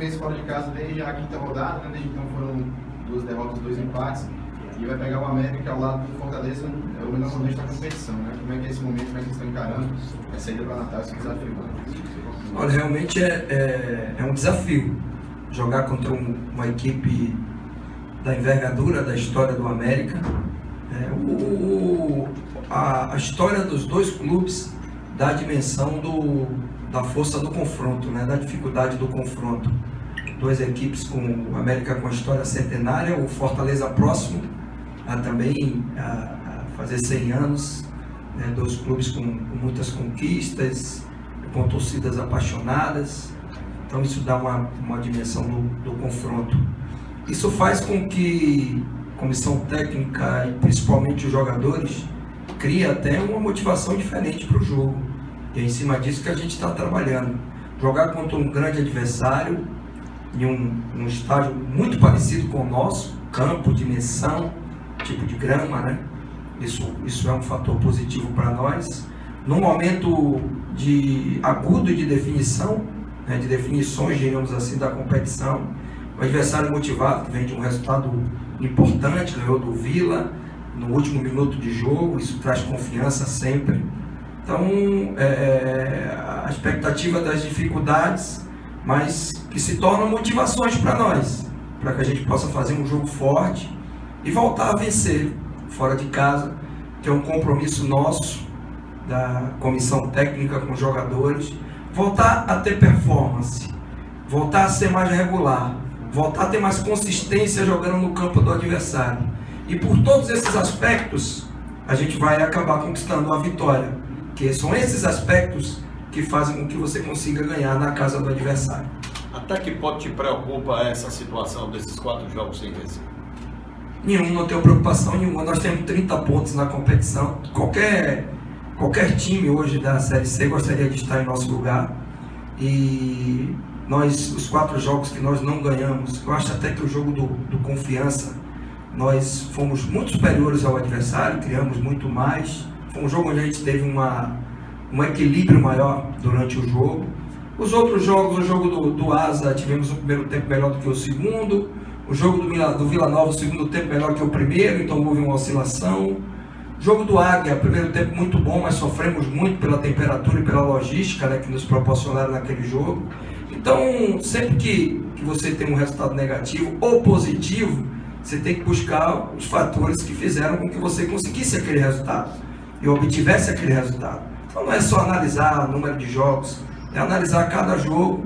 vence fora de casa desde a quinta rodada, né? Desde então foram 2 derrotas, 2 empates. E vai pegar o América, que ao lado do Fortaleza é o melhor momento da competição, né? Como é que é esse momento, como é que eles estão encarando essa ida para Natal, esse desafio? Olha, realmente é um desafio jogar contra uma equipe da envergadura da história do América. A história dos dois clubes dá a dimensão da força do confronto, né? Da dificuldade do confronto. Duas equipes com o América com a história centenária, o Fortaleza próximo a também a fazer 100 anos, né? Dois clubes com muitas conquistas, com torcidas apaixonadas. Então isso dá uma dimensão do confronto. Isso faz com que a comissão técnica e principalmente os jogadores criem até uma motivação diferente para o jogo. E é em cima disso que a gente está trabalhando. Jogar contra um grande adversário em um estádio muito parecido com o nosso, campo, dimensão, tipo de grama, né? Isso é um fator positivo para nós. Num momento agudo de definição, né, de definições, digamos assim, da competição, o adversário motivado, que vem de um resultado importante, ganhou do Vila no último minuto de jogo, isso traz confiança sempre. Então, a expectativa das dificuldades, mas que se tornam motivações para nós, para que a gente possa fazer um jogo forte e voltar a vencer fora de casa, que é um compromisso nosso, da comissão técnica com os jogadores, voltar a ter performance, voltar a ser mais regular, voltar a ter mais consistência jogando no campo do adversário. E por todos esses aspectos, a gente vai acabar conquistando a vitória, que são esses aspectos que fazem com que você consiga ganhar na casa do adversário. Até que ponto te preocupa essa situação desses 4 jogos sem vencer? Nenhum, não tenho preocupação nenhuma. Nós temos 30 pontos na competição. Qualquer time hoje da Série C gostaria de estar em nosso lugar. E os 4 jogos que nós não ganhamos, eu acho até que o jogo do Confiança, nós fomos muito superiores ao adversário, criamos muito mais. Foi um jogo onde a gente teve um equilíbrio maior durante o jogo. Os outros jogos, o jogo do Asa, tivemos o primeiro tempo melhor do que o segundo. O jogo do Vila Nova, o segundo tempo melhor que o primeiro, então houve uma oscilação. O jogo do Águia, primeiro tempo muito bom, mas sofremos muito pela temperatura e pela logística, né, que nos proporcionaram naquele jogo. Então, sempre que você tem um resultado negativo ou positivo, você tem que buscar os fatores que fizeram com que você conseguisse aquele resultado e obtivesse aquele resultado. Então não é só analisar o número de jogos, é analisar cada jogo,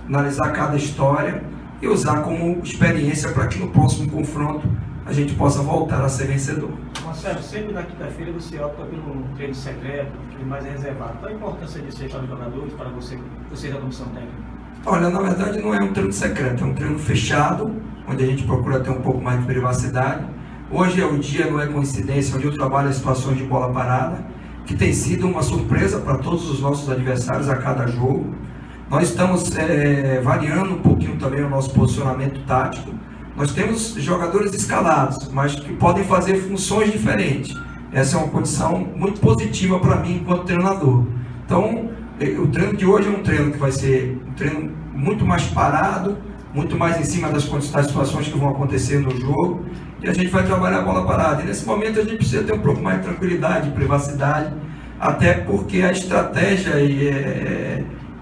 analisar cada história e usar como experiência para que no próximo confronto a gente possa voltar a ser vencedor. Marcelo, sempre na quinta-feira você opta pelo treino secreto, que mais é reservado. Qual a importância disso aí para os jogadores, para você da comissão técnica? Olha, na verdade não é um treino secreto, é um treino fechado, onde a gente procura ter um pouco mais de privacidade. Hoje é o dia, não é coincidência, onde eu trabalho as situações de bola parada, que tem sido uma surpresa para todos os nossos adversários a cada jogo. Nós estamos variando um pouquinho também o nosso posicionamento tático. Nós temos jogadores escalados, mas que podem fazer funções diferentes. Essa é uma condição muito positiva para mim enquanto treinador. Então, o treino de hoje é um treino que vai ser um treino muito mais parado, muito mais em cima das situações que vão acontecer no jogo, e a gente vai trabalhar a bola parada. E nesse momento a gente precisa ter um pouco mais de tranquilidade, de privacidade, até porque a estratégia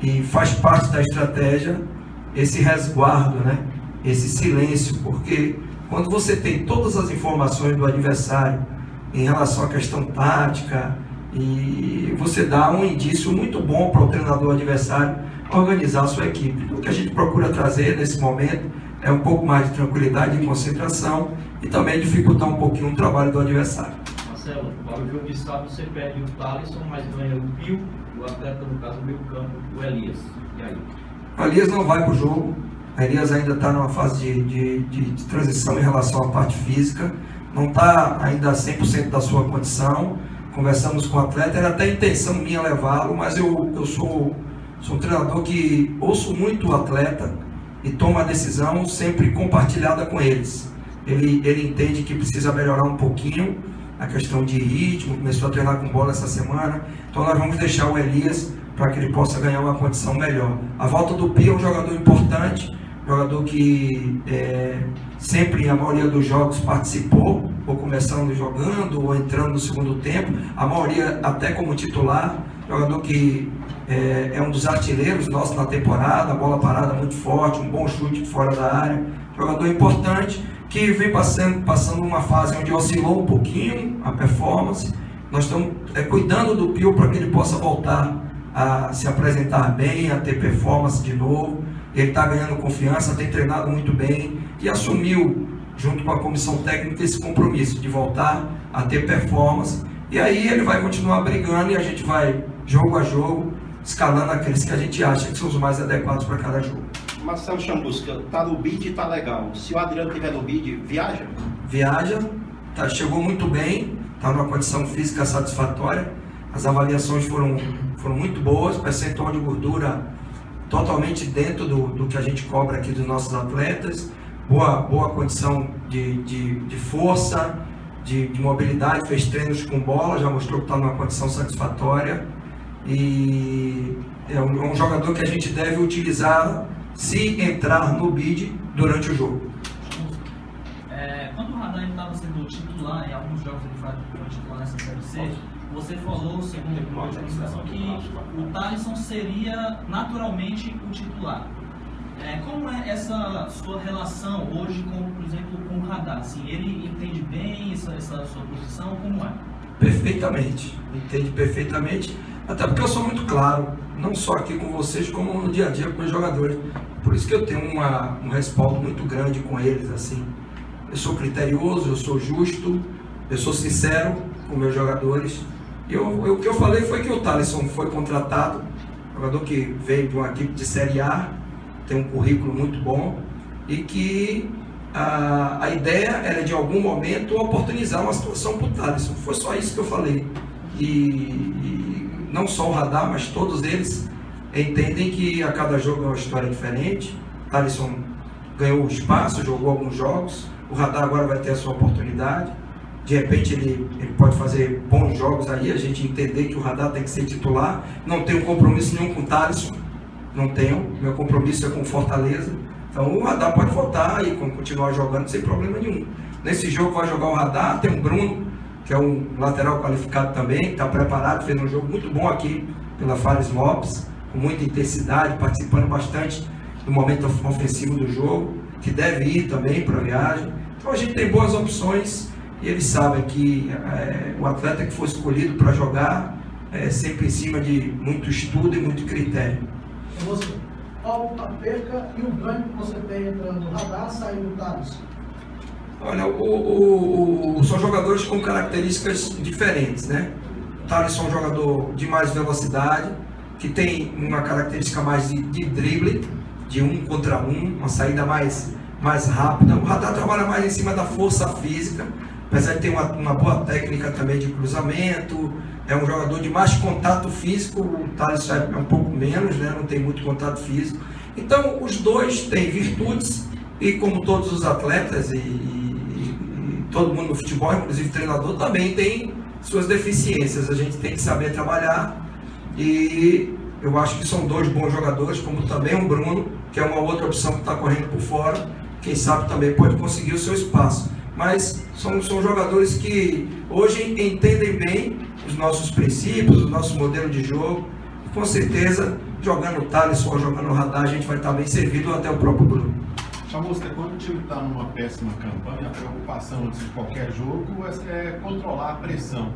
e faz parte da estratégia esse resguardo, né? Esse silêncio, porque quando você tem todas as informações do adversário em relação à questão tática, e você dá um indício muito bom para o treinador adversário organizar a sua equipe. O que a gente procura trazer nesse momento é um pouco mais de tranquilidade e concentração e também dificultar um pouquinho o trabalho do adversário. Marcelo, para o jogo de sábado você perde o Thalisson, mas ganha o Pio, o atleta, no caso do meio campo, o Elias. E aí? O Elias não vai para o jogo. O Elias ainda está numa fase de transição em relação à parte física, não está ainda 100% da sua condição. Conversamos com o atleta, era até intenção minha levá-lo, mas eu sou um treinador que ouço muito o atleta e tomo a decisão sempre compartilhada com eles. Ele entende que precisa melhorar um pouquinho a questão de ritmo, começou a treinar com bola essa semana, então nós vamos deixar o Elias para que ele possa ganhar uma condição melhor. A volta do Pio é um jogador importante jogador que sempre, a maioria dos jogos, participou, ou começando jogando, ou entrando no segundo tempo, a maioria até como titular, jogador que é um dos artilheiros nossos na temporada, bola parada muito forte, um bom chute fora da área, jogador importante, que vem passando uma fase onde oscilou um pouquinho a performance. Nós estamos cuidando do Pio para que ele possa voltar a se apresentar bem, a ter performance de novo. Ele está ganhando confiança, tem treinado muito bem e assumiu, junto com a comissão técnica, esse compromisso de voltar a ter performance. E aí ele vai continuar brigando e a gente vai, jogo a jogo, escalando aqueles que a gente acha que são os mais adequados para cada jogo. Marcelo Chamusca, tá no bid e tá legal. Se o Adriano estiver no bid, viaja? Viaja, chegou muito bem, está numa condição física satisfatória. As avaliações foram muito boas, percentual de gordura totalmente dentro do que a gente cobra aqui dos nossos atletas, boa condição de força, de mobilidade, fez treinos com bola, já mostrou que está numa condição satisfatória e é um jogador que a gente deve utilizar se entrar no bid durante o jogo. Quando o Radar estava sendo titular, em alguns jogos ele foi titular nessa Série C, você falou, segundo a administração, que o Thalisson seria naturalmente o titular. Como é essa sua relação hoje, por exemplo, com o Radar? Assim, ele entende bem essa sua posição? Como é? Perfeitamente, entende perfeitamente, até porque eu sou muito claro, não só aqui com vocês, como no dia a dia com os jogadores. Por isso que eu tenho um respaldo muito grande com eles, assim. Eu sou criterioso, eu sou justo, eu sou sincero com meus jogadores. E o que eu falei foi que o Thalisson foi contratado, jogador que veio de uma equipe de Série A, tem um currículo muito bom, e que a ideia era de algum momento oportunizar uma situação para o Thalisson. Foi só isso que eu falei. E não só o Radar, mas todos eles entendem que a cada jogo é uma história diferente. O Thalisson ganhou espaço, jogou alguns jogos, o Radar agora vai ter a sua oportunidade. De repente ele pode fazer bons jogos aí, a gente entender que o Radar tem que ser titular. Não tenho compromisso nenhum com o Thalisson, não tenho, meu compromisso é com o Fortaleza. Então o Radar pode voltar e continuar jogando sem problema nenhum. Nesse jogo vai jogar o Radar, tem o Bruno, que é um lateral qualificado também, que está preparado, fez um jogo muito bom aqui pela Fares Lopes, com muita intensidade, participando bastante do momento ofensivo do jogo, que deve ir também para a viagem. Então a gente tem boas opções e eles sabem que o atleta que for escolhido para jogar é sempre em cima de muito estudo e muito critério. E você, qual a perca e o ganho que você tem entrando no Radar, saindo do Thalisson? Olha, são jogadores com características diferentes, né? O Thalisson é um jogador de mais velocidade, que tem uma característica mais de drible, de 1 contra 1, uma saída mais rápida. O Radar trabalha mais em cima da força física, apesar de ter uma boa técnica também de cruzamento. É um jogador de mais contato físico, o Thalisson é um pouco menos, né? Não tem muito contato físico. Então, os dois têm virtudes, e como todos os atletas e todo mundo no futebol, inclusive o treinador, também tem suas deficiências. A gente tem que saber trabalhar, e eu acho que são dois bons jogadores, como também o Bruno, que é uma outra opção que está correndo por fora, quem sabe também pode conseguir o seu espaço. Mas são jogadores que hoje entendem bem os nossos princípios, o nosso modelo de jogo. E com certeza, jogando o Thalisson ou jogando o Radar, a gente vai estar bem servido, até o próprio Bruno. Chamusca, quando o time está numa péssima campanha, a preocupação antes de qualquer jogo é controlar a pressão.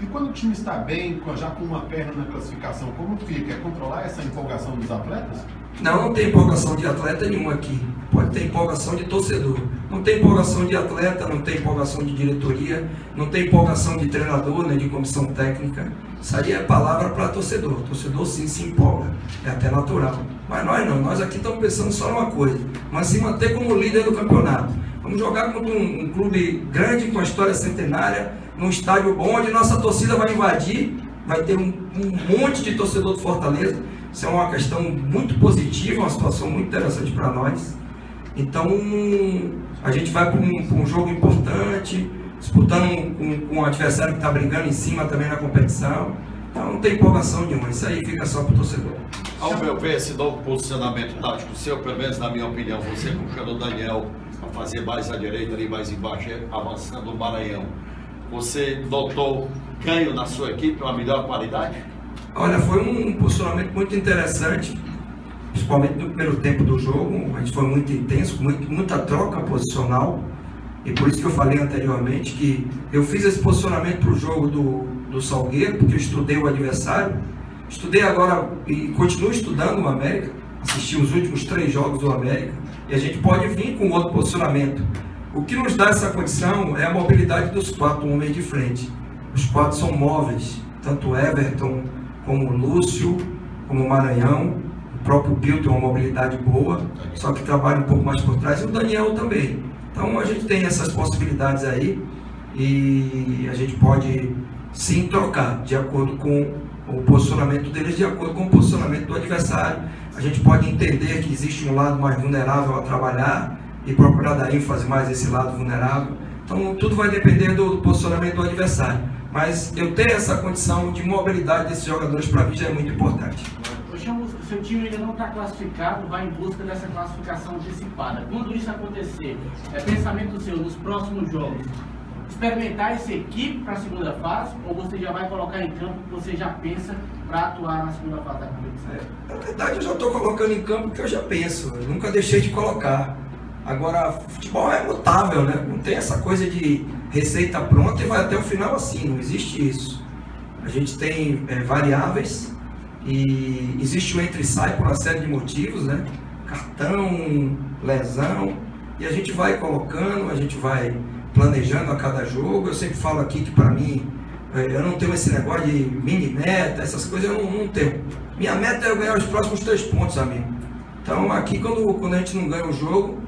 E quando o time está bem, já com uma perna na classificação, como fica? É controlar essa empolgação dos atletas? Não tem empolgação de atleta nenhum aqui. Pode ter empolgação de torcedor. Não tem empolgação de atleta, não tem empolgação de diretoria, não tem empolgação de treinador, nem de comissão técnica. Isso aí é palavra para torcedor. O torcedor sim se empolga, é até natural. Mas nós não, nós aqui estamos pensando só numa coisa: mas se manter como líder do campeonato. Vamos jogar contra um clube grande, com a história centenária, num estádio bom, onde nossa torcida vai invadir, vai ter um monte de torcedor do Fortaleza. Isso é uma questão muito positiva, uma situação muito interessante para nós. Então, a gente vai para um jogo importante, disputando com um adversário que está brigando em cima também na competição. Então, não tem empolgação nenhuma, isso aí fica só para o torcedor. Ao meu ver, esse novo posicionamento tático seu, pelo menos na minha opinião, você puxando o Daniel a fazer mais à direita ali, mais embaixo, avançando o Maranhão, você notou ganho na sua equipe, uma melhor qualidade? Olha, foi um posicionamento muito interessante, principalmente no primeiro tempo do jogo. A gente foi muito intenso, muita troca posicional, e por isso que eu falei anteriormente que eu fiz esse posicionamento para o jogo do Salgueiro, porque eu estudei o adversário, estudei agora e continuo estudando o América, assisti os últimos 3 jogos do América, e a gente pode vir com outro posicionamento. O que nos dá essa condição é a mobilidade dos 4 homens de frente. Os 4 são móveis, tanto o Everton, como o Lúcio, como o Maranhão. O próprio Pio tem uma mobilidade boa, só que trabalha um pouco mais por trás, e o Daniel também. Então a gente tem essas possibilidades aí, e a gente pode sim trocar de acordo com o posicionamento deles, de acordo com o posicionamento do adversário. A gente pode entender que existe um lado mais vulnerável a trabalhar e procurar dar ênfase mais esse lado vulnerável. Então tudo vai depender do posicionamento do adversário. Mas eu ter essa condição de mobilidade desses jogadores, para mim, já é muito importante. O seu time ainda não está classificado, vai em busca dessa classificação antecipada. Quando isso acontecer, é pensamento seu nos próximos jogos, experimentar essa equipe para a segunda fase, ou você já vai colocar em campo o que você já pensa para atuar na segunda fase da competição? Na verdade, eu já estou colocando em campo o que eu já penso, eu nunca deixei de colocar. Agora, futebol é mutável, né? Não tem essa coisa de receita pronta e vai até o final assim, não existe isso. A gente tem variáveis, e existe o entra e sai por uma série de motivos, né? Cartão, lesão, e a gente vai colocando, a gente vai planejando a cada jogo. Eu sempre falo aqui que para mim, eu não tenho esse negócio de mini meta, essas coisas eu não tenho. Minha meta é eu ganhar os próximos 3 pontos, amigo. Então aqui quando a gente não ganha o jogo,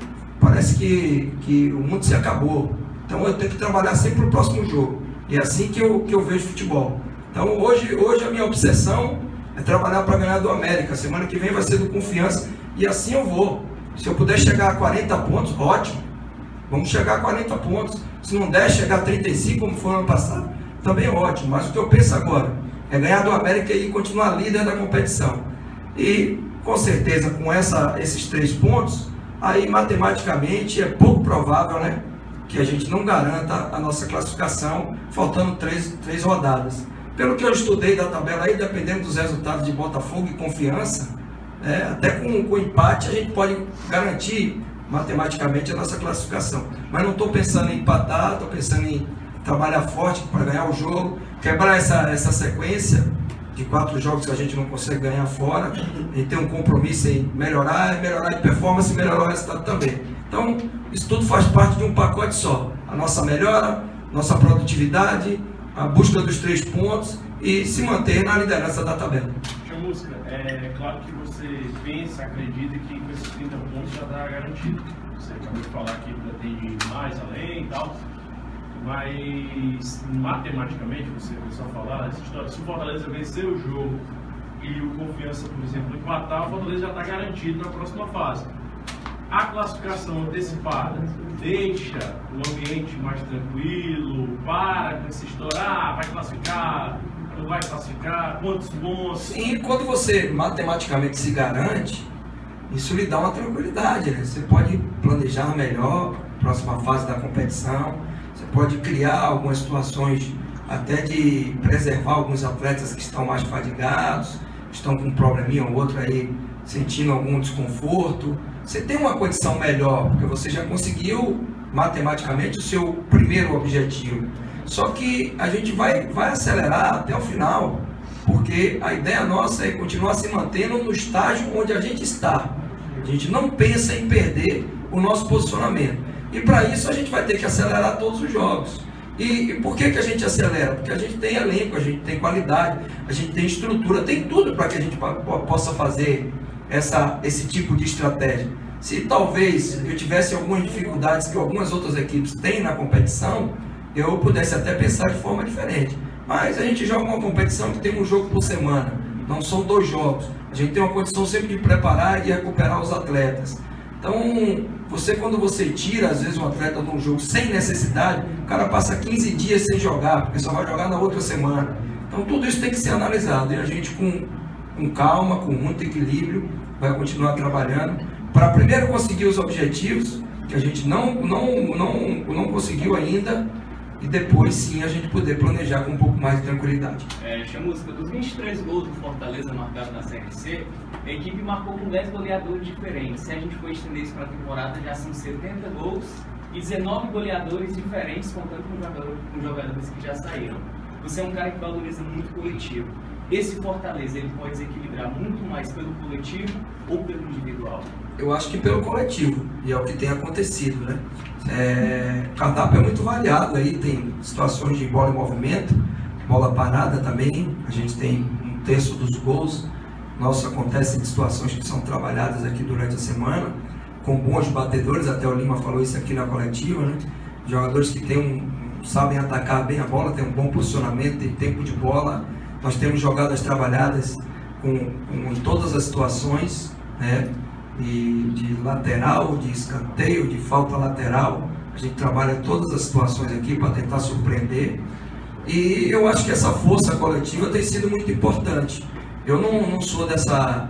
parece que o mundo se acabou. Então eu tenho que trabalhar sempre para o próximo jogo. E é assim que eu vejo futebol. Então hoje a minha obsessão é trabalhar para ganhar do América. Semana que vem vai ser do Confiança. E assim eu vou. Se eu puder chegar a 40 pontos, ótimo. Vamos chegar a 40 pontos. Se não der, chegar a 35, como foi no ano passado, também é ótimo. Mas o que eu penso agora é ganhar do América e continuar líder da competição. E com certeza com esses 3 pontos, aí matematicamente é pouco provável, né, que a gente não garanta a nossa classificação, faltando 3 rodadas. Pelo que eu estudei da tabela aí, dependendo dos resultados de Botafogo e Confiança, até com empate a gente pode garantir matematicamente a nossa classificação. Mas não estou pensando em empatar, estou pensando em trabalhar forte para ganhar o jogo, quebrar essa sequência de 4 jogos que a gente não consegue ganhar fora, e ter um compromisso em melhorar de performance e melhorar o resultado também. Então, isso tudo faz parte de um pacote só. A nossa melhora, nossa produtividade, a busca dos 3 pontos e se manter na liderança da tabela. Chamusca, é claro que você pensa, acredita que com esses 30 pontos já está garantido. Você acabou de falar que pretende ir mais além e tal, mas matematicamente, você começou a falar essa história, se o Fortaleza vencer o jogo e o Confiança, por exemplo, empatar, o Fortaleza já está garantido na próxima fase. A classificação antecipada deixa o ambiente mais tranquilo, para com essa história, vai classificar, não vai classificar, quantos pontos? Sim, quando você matematicamente se garante, isso lhe dá uma tranquilidade, né? Você pode planejar melhor a próxima fase da competição, você pode criar algumas situações até de preservar alguns atletas que estão mais fadigados, estão com um probleminha ou outro aí, sentindo algum desconforto. Você tem uma condição melhor, porque você já conseguiu matematicamente o seu primeiro objetivo. Só que a gente vai acelerar até o final, porque a ideia nossa é continuar se mantendo no estágio onde a gente está. A gente não pensa em perder o nosso posicionamento. E para isso a gente vai ter que acelerar todos os jogos. E por que a gente acelera? Porque a gente tem elenco, a gente tem qualidade, a gente tem estrutura, tem tudo para que a gente possa fazer esse tipo de estratégia. Se talvez eu tivesse algumas dificuldades que algumas outras equipes têm na competição, eu pudesse até pensar de forma diferente. Mas a gente joga uma competição que tem um jogo por semana, não são 2 jogos. A gente tem uma condição sempre de preparar e recuperar os atletas. Então, quando você tira às vezes um atleta de um jogo sem necessidade, o cara passa 15 dias sem jogar, porque só vai jogar na outra semana. Então tudo isso tem que ser analisado, e a gente com com calma, com muito equilíbrio, vai continuar trabalhando para primeiro conseguir os objetivos que a gente não conseguiu ainda, e depois sim a gente poder planejar com um pouco mais de tranquilidade. Chamusca, dos 23 gols do Fortaleza marcados na Série C, a equipe marcou com 10 goleadores diferentes. Se a gente for estender isso para a temporada, já são 70 gols e 19 goleadores diferentes, contando com jogadores que já saíram. Você é um cara que valoriza muito o coletivo. Esse Fortaleza, ele pode desequilibrar muito mais pelo coletivo ou pelo individual? Eu acho que pelo coletivo, e é o que tem acontecido, né? O cardápio é muito variado aí, tem situações de bola em movimento, bola parada também, a gente tem um terço dos gols, nossos acontecem de situações que são trabalhadas aqui durante a semana, com bons batedores, até o Lima falou isso aqui na coletiva, né? Jogadores que sabem atacar bem a bola, tem um bom posicionamento, tem tempo de bola. Nós temos jogadas trabalhadas em todas as situações, né? De lateral, de escanteio, de falta lateral. A gente trabalha todas as situações aqui para tentar surpreender. E eu acho que essa força coletiva tem sido muito importante. Eu não sou dessa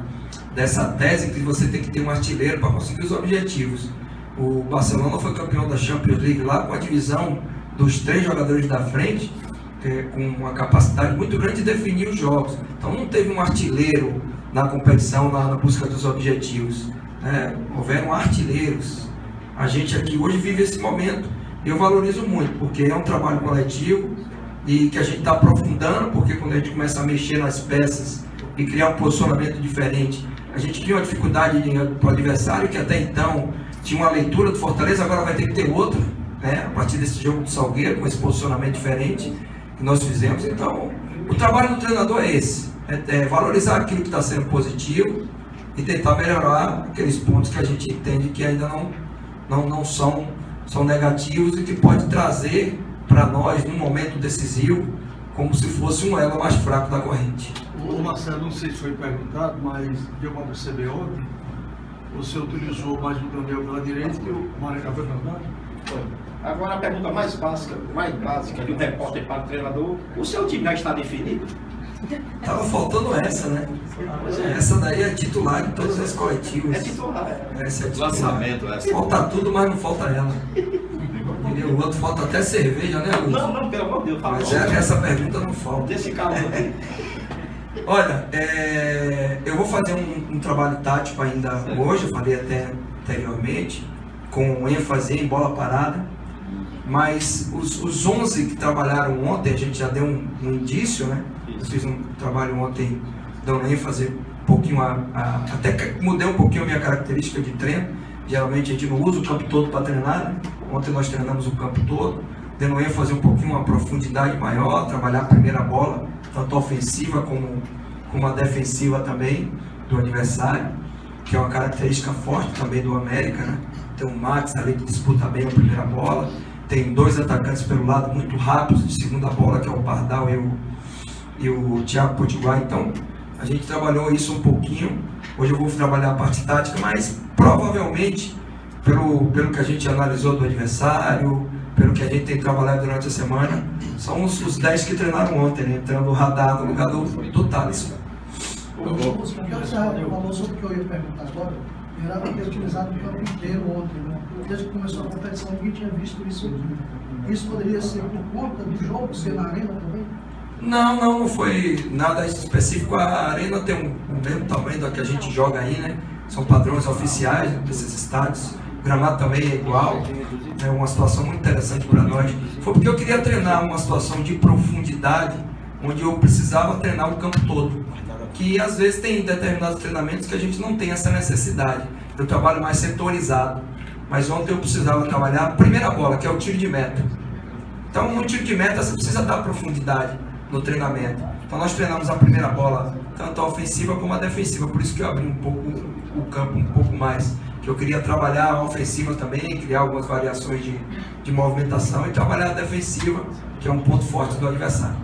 tese que você tem que ter um artilheiro para conseguir os objetivos. O Barcelona foi campeão da Champions League lá com a divisão dos 3 jogadores da frente, com uma capacidade muito grande de definir os jogos. Então não teve um artilheiro na competição, na busca dos objetivos. Houveram artilheiros. A gente aqui hoje vive esse momento. Eu valorizo muito, porque é um trabalho coletivo e que a gente está aprofundando, porque quando a gente começa a mexer nas peças e criar um posicionamento diferente, a gente cria uma dificuldade para o adversário, que até então tinha uma leitura do Fortaleza, agora vai ter que ter outra, né? A partir desse jogo do Salgueiro, com esse posicionamento diferente que nós fizemos. Então, o trabalho do treinador é esse, valorizar aquilo que está sendo positivo e tentar melhorar aqueles pontos que a gente entende que ainda não são negativos e que pode trazer para nós, num momento decisivo, como se fosse um elo mais fraco da corrente. Ô Marcelo, não sei se foi perguntado, mas deu para perceber ontem, você utilizou mais o Daniel pela direita que o Maracá foi pelo lado? Foi. Agora a pergunta mais básica de um repórter para o treinador: o seu time já está definido? Tava faltando essa, né? Essa daí é titular de todas as coletivas. É titular. Essa é titular. Lançamento, essa. Falta tudo, mas não falta ela. E o outro falta até cerveja, né, Lúcio? Não, pelo amor de Deus. Mas essa pergunta não falta. Desse caso aqui. Olha, eu vou fazer um trabalho tático ainda hoje, eu falei até anteriormente, com ênfase em bola parada, mas os 11 que trabalharam ontem, a gente já deu um indício, né? Eu fiz um trabalho ontem dando ênfase um pouquinho, até mudei um pouquinho a minha característica de treino. Geralmente a gente não usa o campo todo para treinar, né? Ontem nós treinamos o campo todo, dando ênfase um pouquinho, uma profundidade maior, trabalhar a primeira bola, tanto a ofensiva como a defensiva também do adversário, que é uma característica forte também do América, né? Tem o Max ali que disputa bem a primeira bola, tem 2 atacantes pelo lado muito rápidos de segunda bola, que é o Pardal e o Thiago Potiguar. Então a gente trabalhou isso um pouquinho. Hoje eu vou trabalhar a parte tática, mas provavelmente pelo que a gente analisou do adversário, pelo que a gente tem trabalhado durante a semana, são os 10 que treinaram ontem, né? Entrando o Radar no lugar do Thales. O que você falou sobre o que eu ia perguntar agora, era para ter utilizado o campo inteiro ontem, né? Desde que começou a competição, ninguém tinha visto isso aqui. Isso poderia ser por conta do jogo ser na arena também? Não foi nada específico. A arena tem o mesmo tamanho da que a gente joga aí, né? São padrões oficiais desses estádios. O gramado também é igual. É uma situação muito interessante para nós. Foi porque eu queria treinar uma situação de profundidade, onde eu precisava treinar o campo todo. Que às vezes tem determinados treinamentos que a gente não tem essa necessidade. Eu trabalho mais setorizado. Mas ontem eu precisava trabalhar a primeira bola, que é o tiro de meta. Então, no tiro de meta, você precisa dar profundidade no treinamento. Então, nós treinamos a primeira bola, tanto a ofensiva como a defensiva. Por isso que eu abri um pouco o campo, um pouco mais. Que eu queria trabalhar a ofensiva também, criar algumas variações de movimentação e trabalhar a defensiva, que é um ponto forte do adversário.